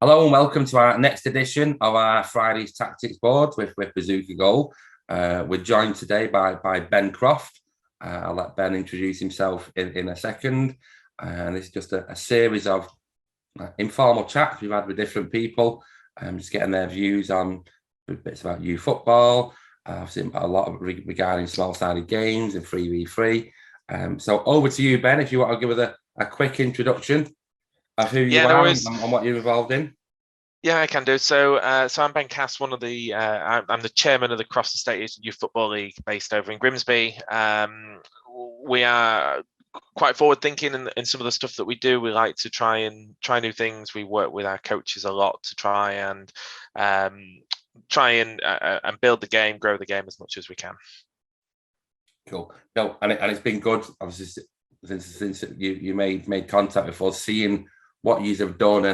Hello and welcome to our next edition of our Friday's Tactics Board with Bazooka Goal. We're joined today by Ben Croft. I'll let Ben introduce himself in a second. And this is just a series of informal chats we've had with different people, just getting their views on bits about youth football. I've seen a lot regarding small-sided games and 3v3. So over to you, Ben, if you want to give us a quick introduction of who you Yeah, no are worries. and what you're involved in. Yeah, I can do. So I'm Ben Cass, one of the I'm the chairman of the Cross Estate Youth Football League based over in Grimsby. We are quite forward thinking in some of the stuff that we do. We like to try new things. We work with our coaches a lot to um, try and build the game, grow the game as much as we can. Cool. No, and it's been good, obviously, since you made contact with us, seeing what you have done,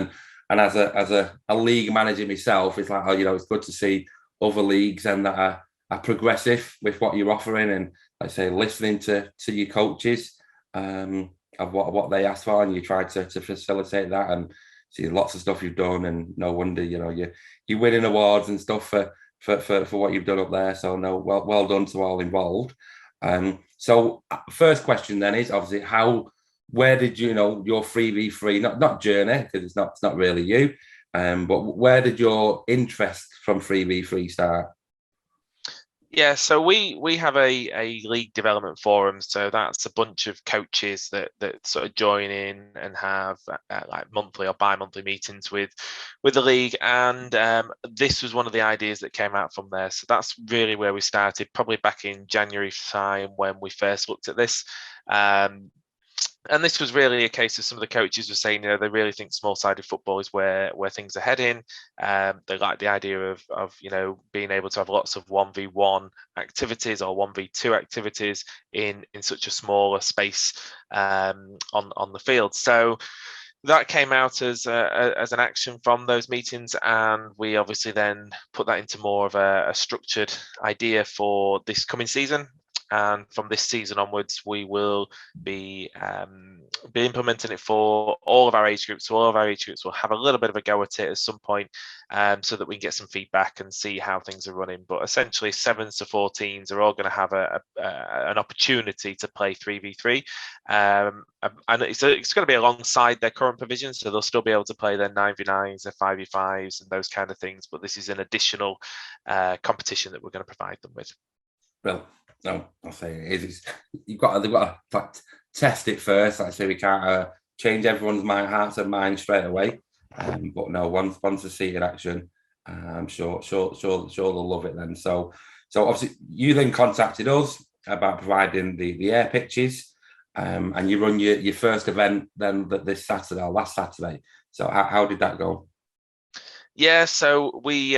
and as a league manager myself, it's like, oh, it's good to see other leagues and that are progressive with what you're offering, and like I say, listening to your coaches of what they ask for, and you try to facilitate that, and see lots of stuff you've done, and no wonder you're winning awards and stuff for what you've done up there. So no, well done to all involved. So first question then is obviously where did you know your 3v3 not journey, because it's not really you, but where did your interest from 3v3 start? Yeah, so we have a league development forum, so that's a bunch of coaches that sort of join in and have like monthly or bi-monthly meetings with the league, and this was one of the ideas that came out from there. So that's really where we started, probably back in January time when we first looked at this. And this was really a case of some of the coaches were saying, they really think small-sided football is where things are heading. They like the idea of being able to have lots of 1v1 activities or 1v2 activities in such a smaller space on the field. So that came out as an action from those meetings, and we obviously then put that into more of a structured idea for this coming season. And from this season onwards, we will be implementing it for all of our age groups. So all of our age groups will have a little bit of a go at it at some point, so that we can get some feedback and see how things are running. But essentially, 7s to 14s are all going to have an opportunity to play 3v3, and it's going to be alongside their current provisions. So they'll still be able to play their 9v9s, their 5v5s, and those kind of things. But this is an additional competition that we're going to provide them with. Well, no, I'll say it is. They've got to test it first. Like I say, we can't change everyone's hearts and minds straight away. But no, once they see it in action, I'm sure they'll love it then. So obviously you then contacted us about providing the air pitches, and you run your first event then this Saturday or last Saturday. So how did that go? Yeah, so we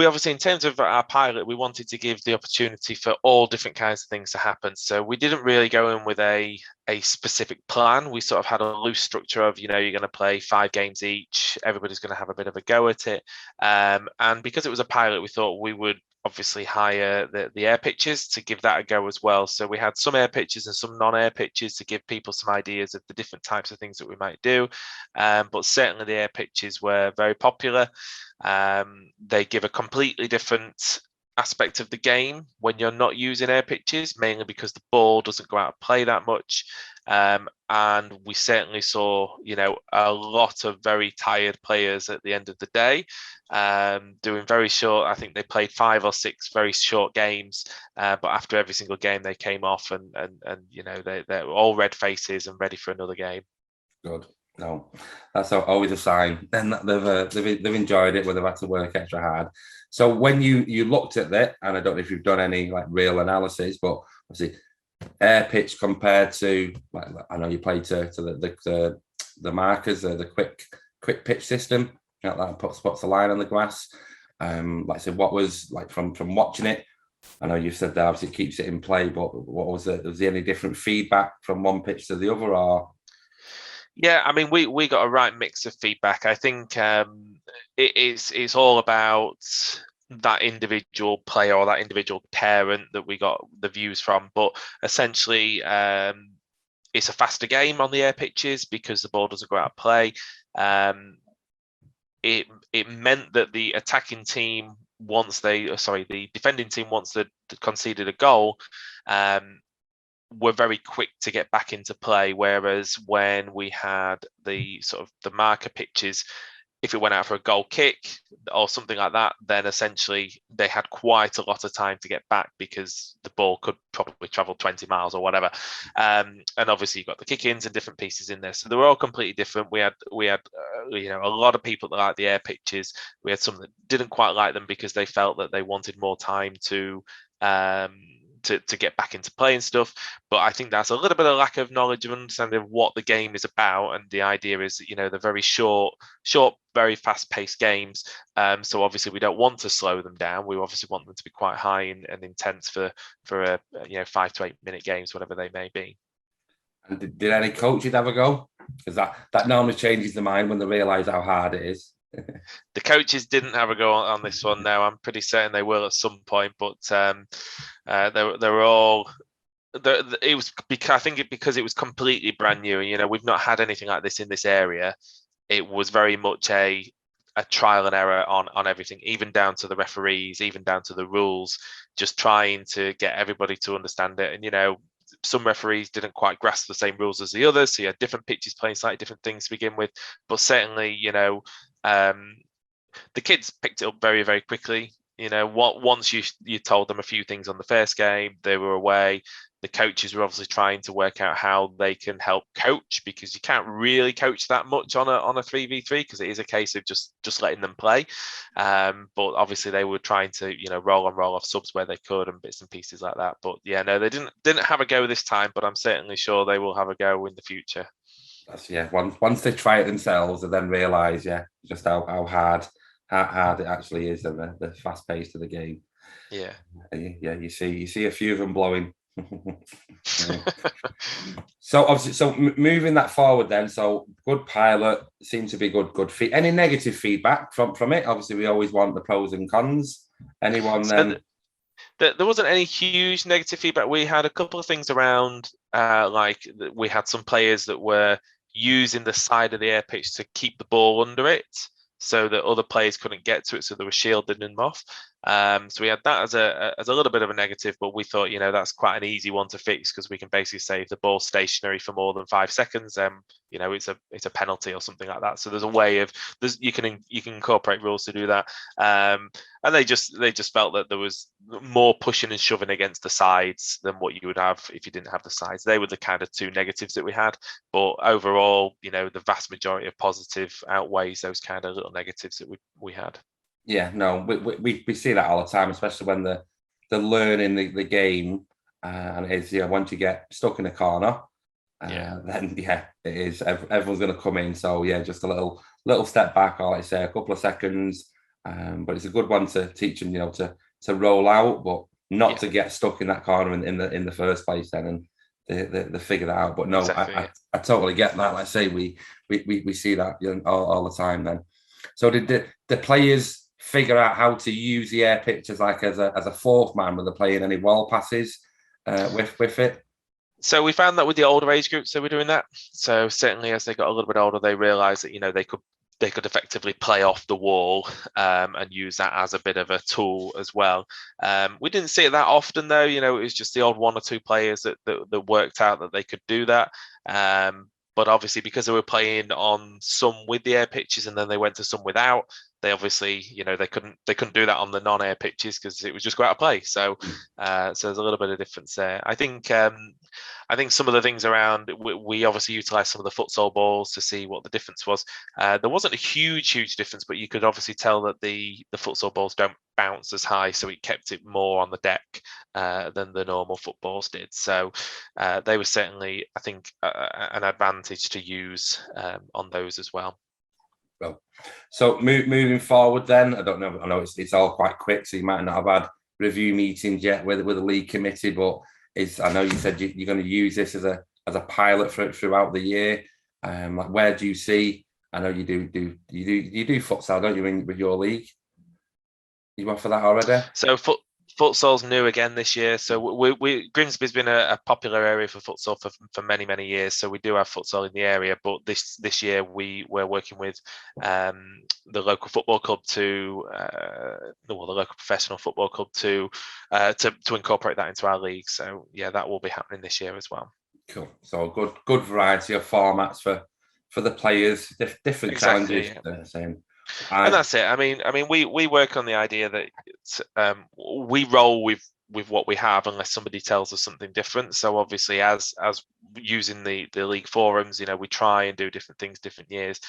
obviously, in terms of our pilot, we wanted to give the opportunity for all different kinds of things to happen. So we didn't really go in with a specific plan. We sort of had a loose structure of, you're going to play 5 games each. Everybody's going to have a bit of a go at it. And because it was a pilot, we thought we would obviously hire the air pitches to give that a go as well. So we had some air pitches and some non-air pitches to give people some ideas of the different types of things that we might do. But certainly the air pitches were very popular. They give a completely different aspect of the game when you're not using air pitches, mainly because the ball doesn't go out and play that much. And we certainly saw, a lot of very tired players at the end of the day, doing very short. I think they played 5 or 6 very short games, but after every single game they came off and they're all red faces and ready for another game. Good. No, that's always a sign. Then they've enjoyed it, where they've had to work extra hard. So when you looked at that, and I don't know if you've done any like real analysis, but obviously air pitch compared to, like, I know you played to the markers, the quick pitch system, that puts the line on the grass. Like I said, what was like from watching it? I know you've said that obviously it keeps it in play, but what was it? Was there any different feedback from one pitch to the other, or? Yeah, I mean, we got a right mix of feedback. I think it's all about that individual player or that individual parent that we got the views from. But essentially, it's a faster game on the air pitches because the ball doesn't go out of play. it meant that the attacking team, the defending team, once they conceded a goal, were very quick to get back into play. Whereas when we had the sort of the marker pitches, if it went out for a goal kick or something like that, then essentially they had quite a lot of time to get back because the ball could probably travel 20 miles or whatever. And obviously you've got the kick-ins and different pieces in there. So they were all completely different. We had a lot of people that liked the air pitches. We had some that didn't quite like them because they felt that they wanted more time to get back into play and stuff. But I think that's a little bit of lack of knowledge of understanding of what the game is about. And the idea is, they're very short, very fast-paced games. So obviously we don't want to slow them down. We obviously want them to be quite high and intense for 5 to 8 minute games, whatever they may be. And did any coaches have a go? Because that normally changes the mind when they realise how hard it is. The coaches didn't have a go on this one. Now I'm pretty certain they will at some point, but they were all. It was because it was completely brand new. We've not had anything like this in this area. It was very much a trial and error on everything, even down to the referees, even down to the rules. Just trying to get everybody to understand it, and some referees didn't quite grasp the same rules as the others, so you had different pitches playing slightly different things to begin with. But certainly, the kids picked it up very, very quickly. Once you told them a few things on the first game, they were away. The coaches were obviously trying to work out how they can help coach, because you can't really coach that much on a 3v3 because it is a case of just letting them play. But obviously they were trying to roll on roll off subs where they could and bits and pieces like that. But yeah, no, they didn't have a go this time, but I'm certainly sure they will have a go in the future. Once they try it themselves and then realise just how hard it actually is, and the fast pace of the game. Yeah, you see a few of them blowing. So obviously, moving that forward then, so good pilot, seems to be good feed. Any negative feedback from it? Obviously we always want the pros and cons. Anyone then? There wasn't any huge negative feedback. We had a couple of things around, like we had some players that were using the side of the air pitch to keep the ball under it, so that other players couldn't get to it, so they were shielding them off. So we had that as a little bit of a negative, but we thought, that's quite an easy one to fix, because we can basically say if the ball's stationary for more than 5 seconds, it's a penalty or something like that. So there's a way of you can incorporate rules to do that. And they just felt that there was more pushing and shoving against the sides than what you would have if you didn't have the sides. They were the kind of 2 negatives that we had, but overall, the vast majority of positive outweighs those kind of little negatives that we had. Yeah, no, we see that all the time, especially when they're learning the game, and it's once you get stuck in a corner, then it is everyone's going to come in. So just a little step back, or like I say, a couple of seconds, but it's a good one to teach them, to roll out, but not to get stuck in that corner in the first place. Then and they figure that out. But no, exactly, I totally get that. Like I say, we see that all the time. Then, so did the players figure out how to use the air pitch as a fourth man? Were they playing any wall passes with it? So we found that with the older age groups, they were doing that. So certainly as they got a little bit older, they realised that they could effectively play off the wall and use that as a bit of a tool as well. We didn't see it that often though. It was just the odd 1 or 2 players that worked out that they could do that. But obviously, because they were playing on some with the air pitches and then they went to some without, they obviously, they couldn't do that on the non-air pitches because it was just go out of play. So there's a little bit of difference there. I think some of the things around, we obviously utilised some of the futsal balls to see what the difference was. There wasn't a huge difference, but you could obviously tell that the futsal balls don't bounce as high, so it kept it more on the deck than the normal footballs did. So they were certainly, I think, an advantage to use on those as well. Well, so moving forward then, I don't know, I know it's all quite quick, so you might not have had review meetings yet with the league committee, but I know you said you're going to use this as a pilot throughout the year. Like, where do you see? I know you do futsal, don't you, with your league? You offer that already? So Futsal's new again this year, so Grimsby's been a popular area for futsal for many years. So we do have futsal in the area, but this year we're working with the local football club the local professional football club to incorporate that into our league. So yeah, that will be happening this year as well. Cool. So good variety of formats for the players, different Exactly, challenges. And that's it. I mean, we work on the idea that we roll with what we have unless somebody tells us something different. So obviously, as using the league forums, we try and do different things different years.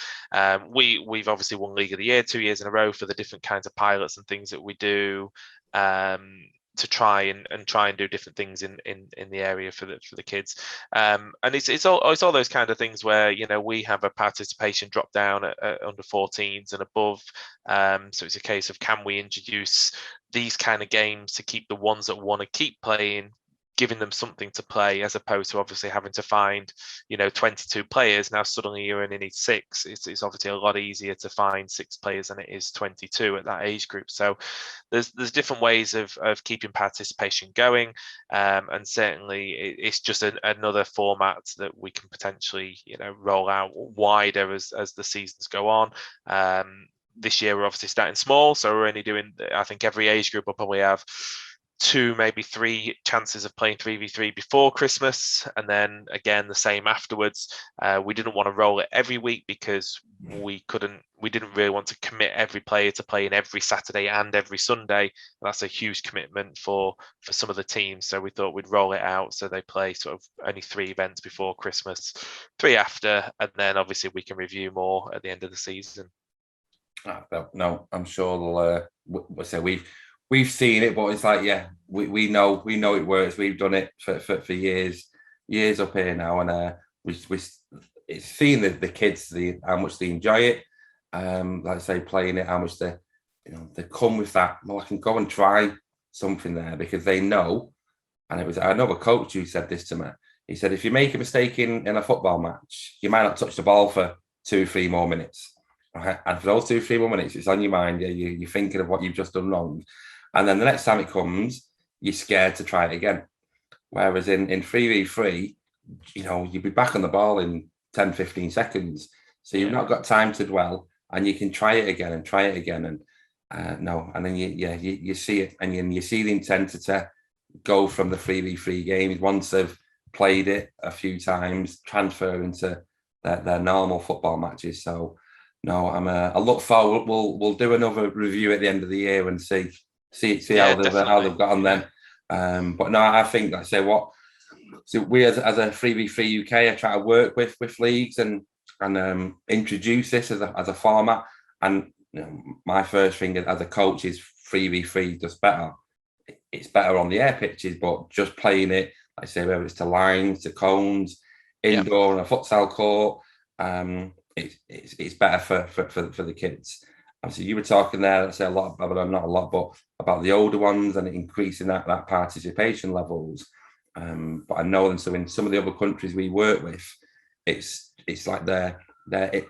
We've obviously won League of the Year 2 years in a row for the different kinds of pilots and things that we do. To try and do different things in the area for the kids, and it's all those kind of things where we have a participation drop down at under 14s and above, so it's a case of, can we introduce these kind of games to keep the ones that want to keep playing, giving them something to play, as opposed to obviously having to find 22 players. Now suddenly you only need 6. It's obviously a lot easier to find 6 players than it is 22 at that age group. So there's different ways of keeping participation going, and certainly it's just another format that we can potentially roll out wider as the seasons go on. This year we're obviously starting small, so we're only doing, I think every age group will probably have 2, maybe 3 chances of playing 3v3 before Christmas, and then again the same afterwards. We didn't want to roll it every week because we didn't really want to commit every player to playing every Saturday and every Sunday. That's a huge commitment for some of the teams, so we thought we'd roll it out so they play sort of only 3 events before Christmas, 3 after, and then obviously we can review more at the end of the season. No, I'm sure we'll say we've seen it, but it's like, yeah, we know it works. We've done it for years up here now, and it's seeing the kids, how much they enjoy it. Like I say, playing it, how much they come with that. Well, I can go and try something there because they know. And it was another coach who said this to me. He said, if you make a mistake in a football match, you might not touch the ball for 2-3 more minutes. Right? And for those 2-3 more minutes, it's on your mind. Yeah, you're thinking of what you've just done wrong. And then the next time it comes, you're scared to try it again. Whereas in 3v3, you'll be back on the ball in 10, 15 seconds. So you've not got time to dwell, and you can try it again and try it again. And and then you see it, and you see the intensity go from the 3v3 games once they've played it a few times, transfer into their normal football matches. So no, I look forward. We'll do another review at the end of the year and see how they've got on then. But no, I think, like I say, so we as a 3v3 UK are trying to work with leagues and introduce this as a format. And my first thing as a coach is 3v3 does better. It's better on the air pitches, but just playing it, like I say, whether it's to lines, to cones, indoor on a futsal court, it's better for the kids. Obviously, you were talking there, I'd say a lot, but not a lot, but about the older ones and increasing that participation levels. But I know, and so in some of the other countries we work with, it's like their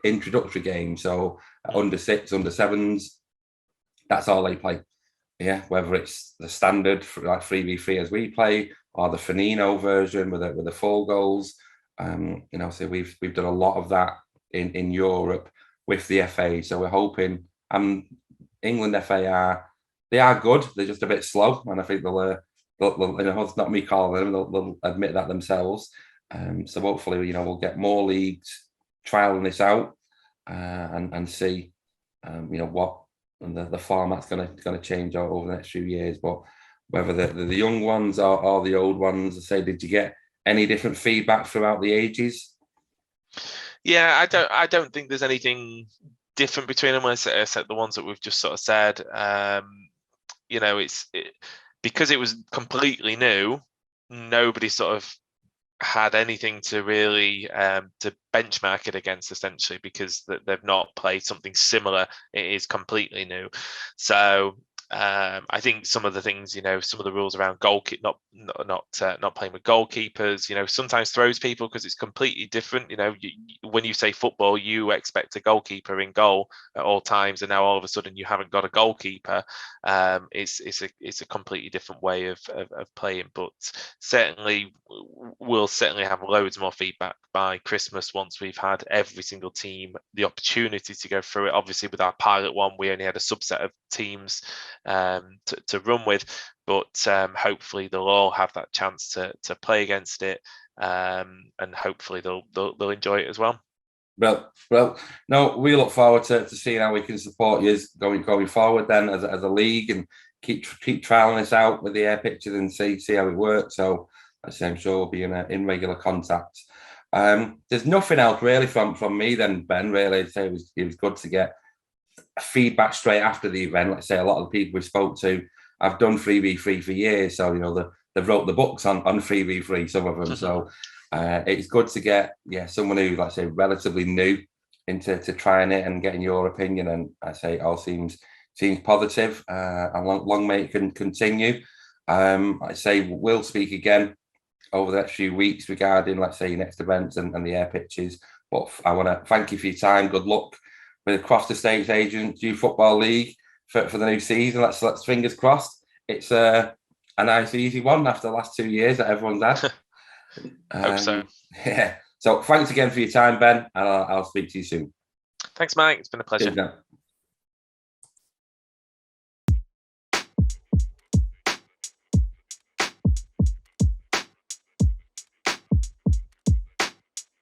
introductory game. So under 6, under 7s, that's all they play. Yeah, whether it's the standard like 3v3 as we play, or the Finino version with the full goals. So we've done a lot of that in Europe with the FA. So we're hoping. England FA they are good. They're just a bit slow, and I think they'll it's not me calling them. They'll admit that themselves. So hopefully, we'll get more leagues trialing this out and see, what the format's going to change over the next few years. But whether the young ones or the old ones, I say, did you get any different feedback throughout the ages? Yeah, I don't think there's anything different between them, except the ones that we've just sort of said. Because it was completely new, nobody sort of had anything to really to benchmark it against, essentially, because they've not played something similar. It is completely new. So I think some of the things, some of the rules around not playing with goalkeepers, sometimes throws people because it's completely different. When you say football, you expect a goalkeeper in goal at all times, and now all of a sudden you haven't got a goalkeeper. It's a completely different way of playing, but certainly we'll certainly have loads more feedback by Christmas once we've had every single team the opportunity to go through it. Obviously, with our pilot one, we only had a subset of teams to run with, but hopefully they'll all have that chance to play against it, and hopefully they'll enjoy it as well. Well, no, we look forward to seeing how we can support you going forward then as a league, and keep trialing this out with the air pitches and see how it works. So I'm sure we'll be in regular contact. There's nothing else really from me then, Ben. Really, I'd say it was good to get feedback straight after the event. Like I say, a lot of the people we spoke to, I've done 3v3 for years, so they've wrote the books on 3v3, some of them. So it's good to get someone who, like I say, relatively new into trying it and getting your opinion. And I say it all seems positive, and long may it can continue. I say we'll speak again over the next few weeks regarding, let's say, your next events and the air pitches. But I want to thank you for your time. Good luck with Across the States Agents Youth Football League for the new season. Let's fingers crossed. It's a nice, easy one after the last 2 years that everyone's had. Hope so. Yeah. So thanks again for your time, Ben, and I'll speak to you soon. Thanks, Mike. It's been a pleasure. Cheers now.